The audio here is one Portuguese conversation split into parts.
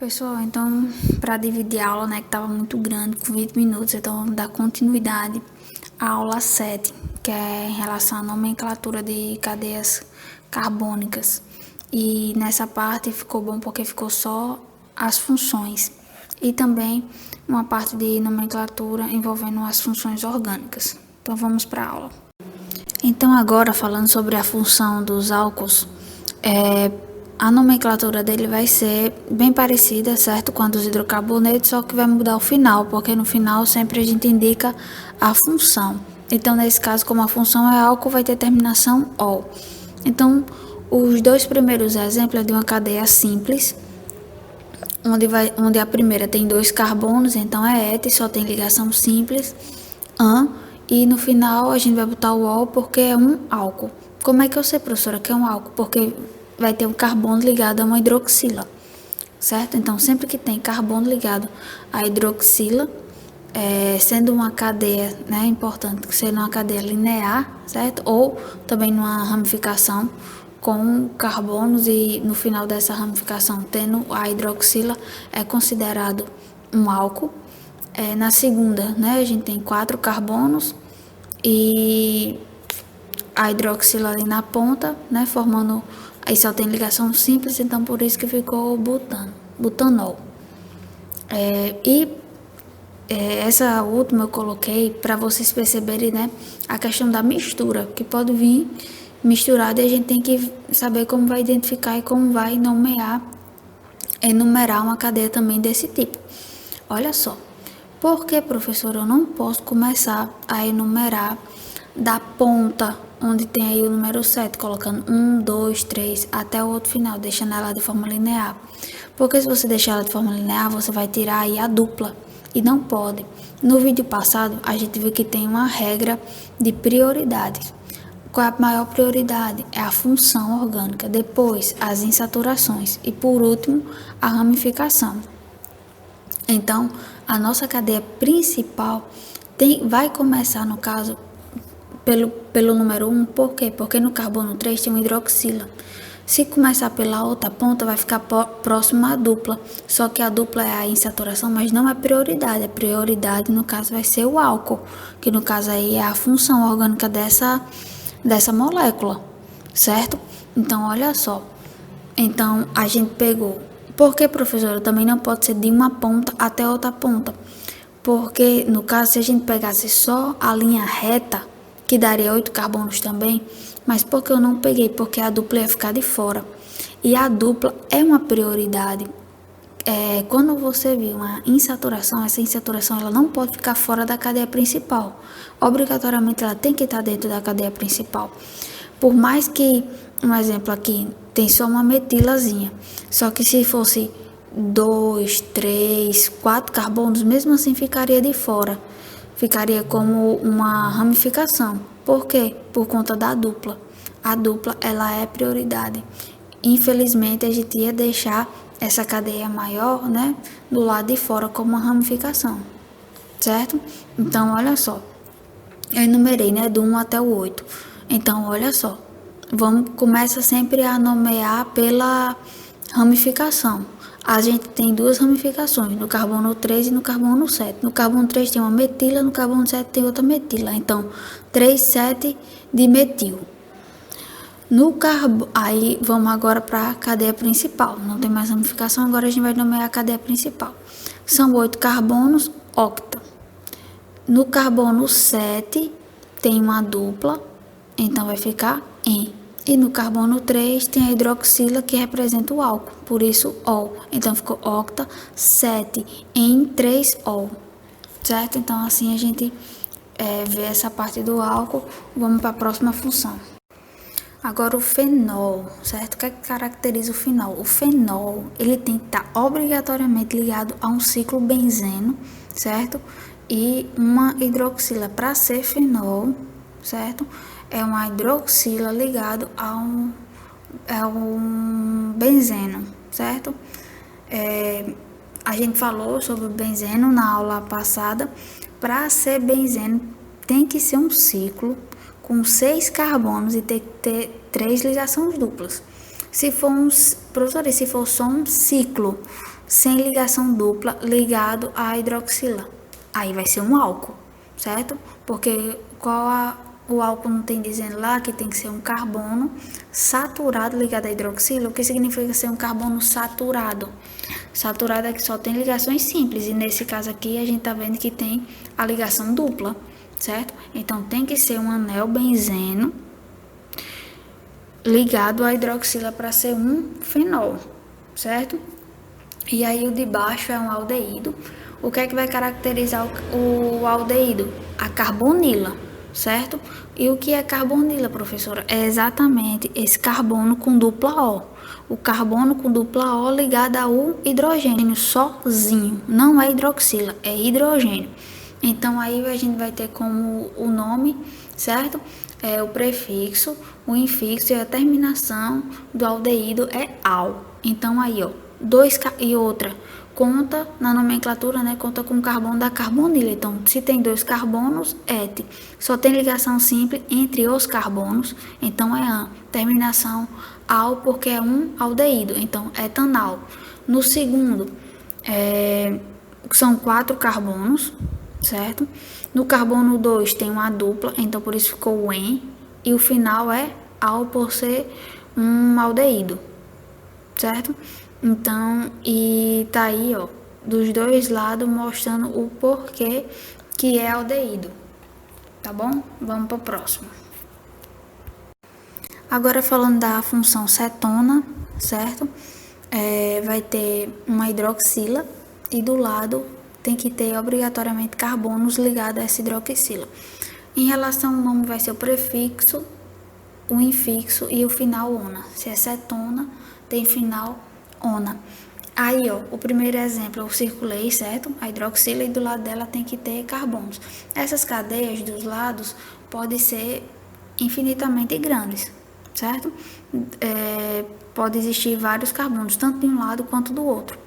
Pessoal, então, para dividir a aula, né, que estava muito grande, com 20 minutos, então vamos dar continuidade à aula 7, que é em relação à nomenclatura de cadeias carbônicas. E nessa parte ficou bom porque ficou só as funções e também uma parte de nomenclatura envolvendo as funções orgânicas. Então vamos para a aula. Então agora falando sobre a função dos álcools, a nomenclatura dele vai ser bem parecida, certo, com a dos hidrocarbonetos, só que vai mudar o final, porque no final sempre a gente indica a função. Então, nesse caso, como a função é álcool, vai ter terminação -ol. Então, os dois primeiros exemplos é de uma cadeia simples, onde a primeira tem 2 carbonos, então é éter, só tem ligação simples, e no final a gente vai botar o -ol porque é um álcool. Como é que eu sei, professora, que é um álcool? Porque vai ter um carbono ligado a uma hidroxila, certo? Então, sempre que tem carbono ligado à hidroxila, sendo uma cadeia, né, importante, sendo uma cadeia linear, certo? Ou também numa ramificação com carbonos e no final dessa ramificação tendo a hidroxila, é considerado um álcool. Na segunda, né, a gente tem 4 carbonos e a hidroxila ali na ponta, né, formando, aí só tem ligação simples, então por isso que ficou butanol. Essa última eu coloquei para vocês perceberem, né, a questão da mistura, que pode vir misturada e a gente tem que saber como vai identificar e como vai enumerar uma cadeia também desse tipo. Olha só, por que, professor, eu não posso começar a enumerar da ponta, onde tem aí o número 7, colocando 1, 2, 3, até o outro final, deixando ela de forma linear? Porque se você deixar ela de forma linear, você vai tirar aí a dupla, e não pode. No vídeo passado, a gente viu que tem uma regra de prioridade. Qual é a maior prioridade? É a função orgânica, depois as insaturações e por último a ramificação. Então, a nossa cadeia principal vai começar, no caso, pelo número 1, por quê? Porque no carbono 3 tem uma hidroxila. Se começar pela outra ponta, vai ficar próximo à dupla. Só que a dupla é a insaturação, mas não é prioridade. A prioridade, no caso, vai ser o álcool, que no caso aí é a função orgânica dessa molécula, certo? Então, olha só. Então, a gente pegou. Por que, professora, também não pode ser de uma ponta até outra ponta? Porque, no caso, se a gente pegasse só a linha reta, que daria 8 carbonos também, mas por que eu não peguei? Porque a dupla ia ficar de fora. E a dupla é uma prioridade. Quando você viu uma insaturação, essa insaturação ela não pode ficar fora da cadeia principal. Obrigatoriamente ela tem que estar dentro da cadeia principal. Por mais que, um exemplo aqui, tem só uma metilazinha. Só que se fosse 2, 3, 4 carbonos, mesmo assim ficaria de fora. Ficaria como uma ramificação. Por quê? Por conta da dupla. A dupla, ela é prioridade. Infelizmente, a gente ia deixar essa cadeia maior, né, do lado de fora como uma ramificação, certo? Então, olha só. Eu enumerei, né, do 1 até o 8. Então, olha só. Começa sempre a nomear pela ramificação. A gente tem 2 ramificações, no carbono 3 e no carbono 7. No carbono 3 tem uma metila, no carbono 7 tem outra metila. Então, 3, 7 de metil. Aí vamos agora para a cadeia principal. Não tem mais ramificação, agora a gente vai nomear a cadeia principal. São 8 carbonos, octa. No carbono 7 tem uma dupla, então vai ficar em. E no carbono 3 tem a hidroxila que representa o álcool, por isso ol. Então ficou octa, 7 em 3 ol, certo? Então assim a gente vê essa parte do álcool. Vamos para a próxima função. Agora o fenol, certo? O que é que caracteriza o fenol? O fenol, ele tem que estar obrigatoriamente ligado a um ciclo benzeno, certo? E uma hidroxila. Para ser fenol, certo? É uma hidroxila ligado a um benzeno, certo? A gente falou sobre o benzeno na aula passada. Para ser benzeno, tem que ser um ciclo com 6 carbonos e ter que ter 3 ligações duplas. Se for só um ciclo sem ligação dupla ligado à hidroxila. Aí vai ser um álcool, certo? Porque o álcool não tem dizendo lá que tem que ser um carbono saturado ligado à hidroxila. O que significa ser um carbono saturado? Saturado é que só tem ligações simples, e nesse caso aqui a gente tá vendo que tem a ligação dupla, certo? Então tem que ser um anel benzeno ligado à hidroxila para ser um fenol, certo? E aí o de baixo é um aldeído. O que é que vai caracterizar o aldeído? A carbonila, certo? E o que é carbonila, professora? É exatamente esse carbono com dupla O. O carbono com dupla O ligado ao hidrogênio sozinho. Não é hidroxila, é hidrogênio. Então aí a gente vai ter como o nome, certo? É o prefixo, o infixo e a terminação do aldeído é -al. Então aí, ó, e outra, conta na nomenclatura, né? Conta com o carbono da carbonila. Então, se tem 2 carbonos, et. Só tem ligação simples entre os carbonos, então é an. Terminação -al porque é um aldeído, então etanal. No segundo, são 4 carbonos, certo? No carbono 2 tem uma dupla, então por isso ficou o en, e o final é -al por ser um aldeído, certo? Então, e tá aí, ó, dos dois lados mostrando o porquê que é aldeído, tá bom? Vamos pro próximo. Agora falando da função cetona, certo? Vai ter uma hidroxila e do lado tem que ter obrigatoriamente carbonos ligados a essa hidroxila. Em relação ao nome vai ser o prefixo, o infixo e o final ona. Se é cetona, tem final ona. Aí, ó, o primeiro exemplo eu circulei, certo? A hidroxila e do lado dela tem que ter carbonos. Essas cadeias dos lados podem ser infinitamente grandes, certo? Pode existir vários carbonos, tanto de um lado quanto do outro,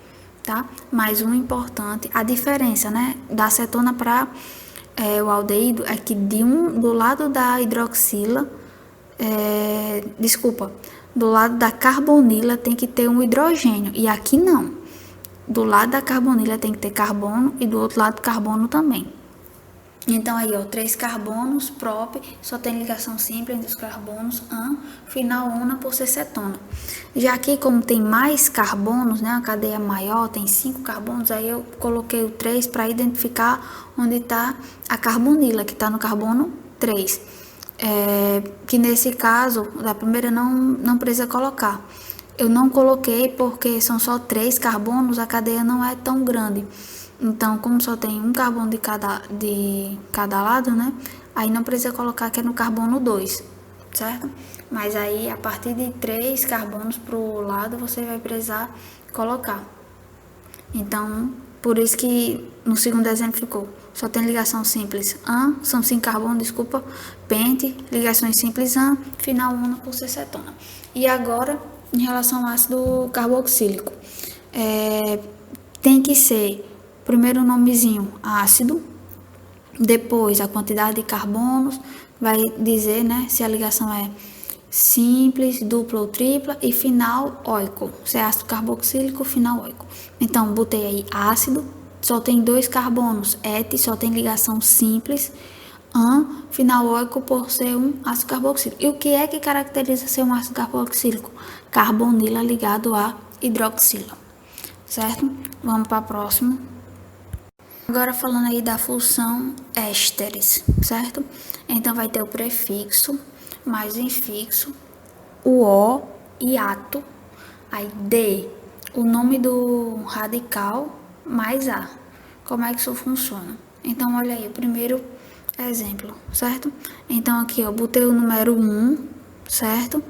tá? Mas o importante, a diferença, né, da cetona para o aldeído é que do lado da hidroxila, do lado da carbonila tem que ter um hidrogênio, e aqui não. Do lado da carbonila tem que ter carbono e do outro lado carbono também. Então aí, ó, 3 carbonos, prop, só tem ligação simples entre os carbonos, an, final ona por ser cetona. Já aqui, como tem mais carbonos, né, a cadeia maior, tem 5 carbonos, aí eu coloquei o 3 para identificar onde está a carbonila, que está no carbono 3. Que nesse caso, da primeira não precisa colocar. Eu não coloquei porque são só 3 carbonos, a cadeia não é tão grande. Então, como só tem um carbono de cada lado, né? Aí não precisa colocar que é no carbono 2, certo? Mas aí, a partir de 3 carbonos pro lado, você vai precisar colocar. Então, por isso que no segundo exemplo ficou, só tem ligação simples an, são 5 carbonos, desculpa, pente, ligações simples an, final ona por ser cetona. E agora, em relação ao ácido carboxílico, tem que ser primeiro o nomezinho ácido, depois a quantidade de carbonos, vai dizer, né, se a ligação é simples, dupla ou tripla, e final oico. Se é ácido carboxílico, final oico. Então, botei aí ácido, só tem 2 carbonos, et, só tem ligação simples, an, final oico por ser um ácido carboxílico. E o que é que caracteriza ser um ácido carboxílico? Carbonila ligado a hidroxila, certo? Vamos para a próxima. Agora falando aí da função ésteres, certo? Então vai ter o prefixo mais o infixo, o O e ato, aí D, o nome do radical mais A. Como é que isso funciona? Então olha aí o primeiro exemplo, certo? Então aqui eu botei o número 1, certo?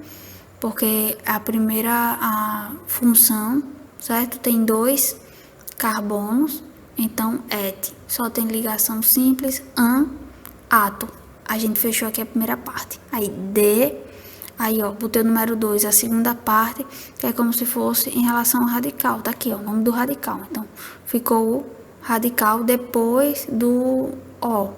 Porque a função, certo? Tem 2 carbonos. Então, et, só tem ligação simples, an, ato. A gente fechou aqui a primeira parte. Aí, D, aí, ó, botei o número 2, a segunda parte, que é como se fosse em relação ao radical. Tá aqui, ó, o nome do radical. Então, ficou o radical depois do O,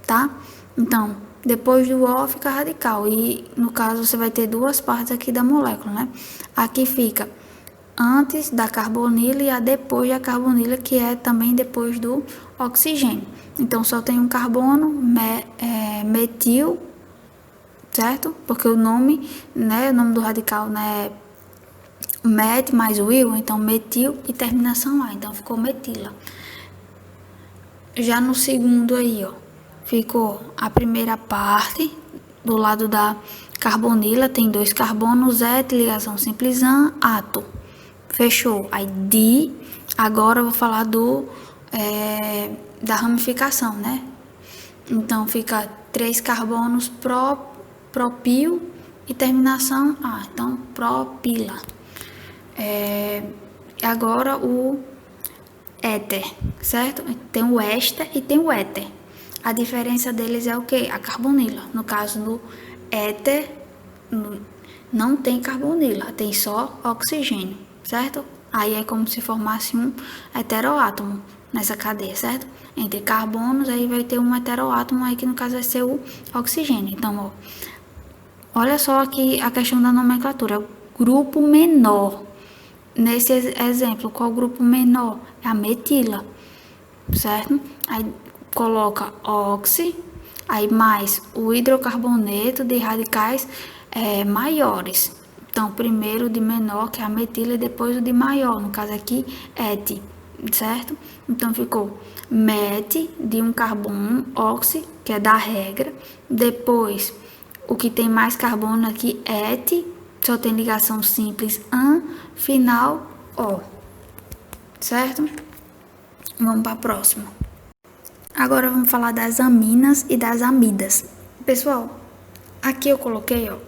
tá? Então, depois do O fica radical. E, no caso, você vai ter 2 partes aqui da molécula, né? Aqui fica antes da carbonila e a depois da carbonila, que é também depois do oxigênio. Então, só tem um carbono, metil, certo? Porque o nome, né, o nome do radical, né, é met mais o il, então metil e terminação A, então ficou metila. Já no segundo aí, ó, ficou a primeira parte, do lado da carbonila, tem 2 carbonos, et, ligação simples an, ato. Fechou. Aí agora eu vou falar da ramificação, né? Então fica 3 carbonos propil e terminação A, então propila. Agora o éter, certo? Tem o éster e tem o éter. A diferença deles é o que? A carbonila. No caso do éter, não tem carbonila, tem só oxigênio, certo? Aí é como se formasse um heteroátomo nessa cadeia, certo? Entre carbonos, aí vai ter um heteroátomo aí que no caso vai ser o oxigênio. Então, ó, olha só aqui a questão da nomenclatura. Grupo menor. Nesse exemplo, qual grupo menor? É a metila, certo? Aí coloca oxi, aí mais o hidrocarboneto de radicais maiores. Então, primeiro o de menor, que é a metila, e depois o de maior, no caso aqui, et, certo? Então, ficou met, de um carbono, oxi, que é da regra, depois o que tem mais carbono aqui, et, só tem ligação simples an, final o, certo? Vamos para a próxima. Agora vamos falar das aminas e das amidas. Pessoal, aqui eu coloquei, ó,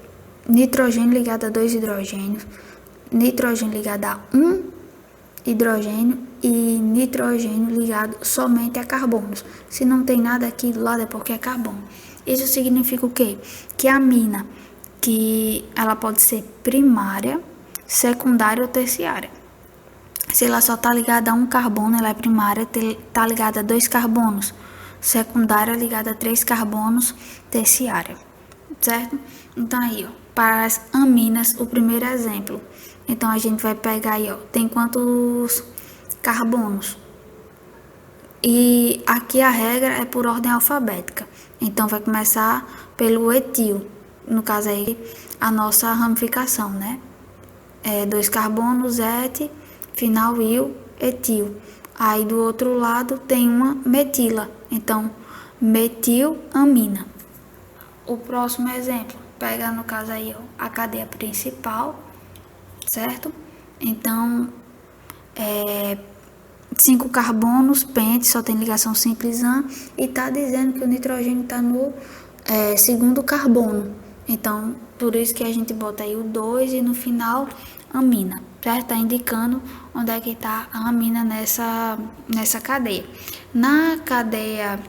nitrogênio ligado a 2 hidrogênios, nitrogênio ligado a 1 hidrogênio e nitrogênio ligado somente a carbonos. Se não tem nada aqui do lado é porque é carbono. Isso significa o quê? Que a amina, que ela pode ser primária, secundária ou terciária. Se ela só está ligada a um carbono, ela é primária, está ligada a 2 carbonos, secundária ligada a 3 carbonos, terciária, certo? Então aí, ó, para as aminas, o primeiro exemplo. Então a gente vai pegar aí, ó, tem quantos carbonos? E aqui a regra é por ordem alfabética. Então vai começar pelo etil, no caso aí a nossa ramificação, né? 2 carbonos, et, final il, etil. Aí do outro lado tem uma metila, então metilamina. O próximo exemplo, pega no caso aí, ó, a cadeia principal, certo? Então 5 carbonos, pente, só tem ligação simples an, e tá dizendo que o nitrogênio está no segundo carbono. Então, por isso que a gente bota aí o 2 e no final amina, certo? Tá indicando onde é que tá a amina nessa cadeia. Na cadeia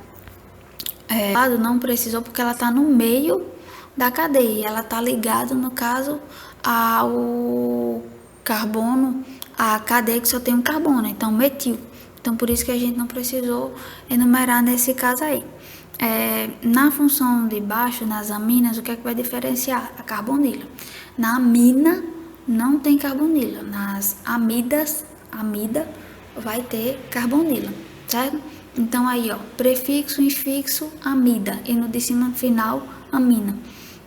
não precisou porque ela tá no meio da cadeia, ela tá ligada, no caso, ao carbono, a cadeia que só tem um carbono, então metil. Então, por isso que a gente não precisou enumerar nesse caso aí. Na função de baixo, nas aminas, o que é que vai diferenciar? A carbonila. Na amina, não tem carbonila. Nas amidas, amida, vai ter carbonila, certo? Então, aí, ó, prefixo, infixo, amida. E no de cima, final, amina.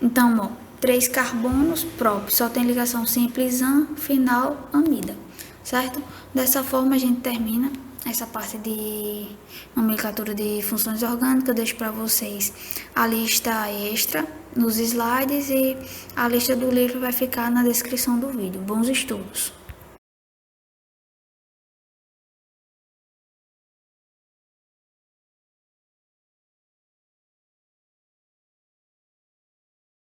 Então, ó, 3 carbonos próprios, só tem ligação simples an, final, amida, certo? Dessa forma, a gente termina essa parte de nomenclatura de funções orgânicas. Eu deixo para vocês a lista extra nos slides e a lista do livro vai ficar na descrição do vídeo. Bons estudos!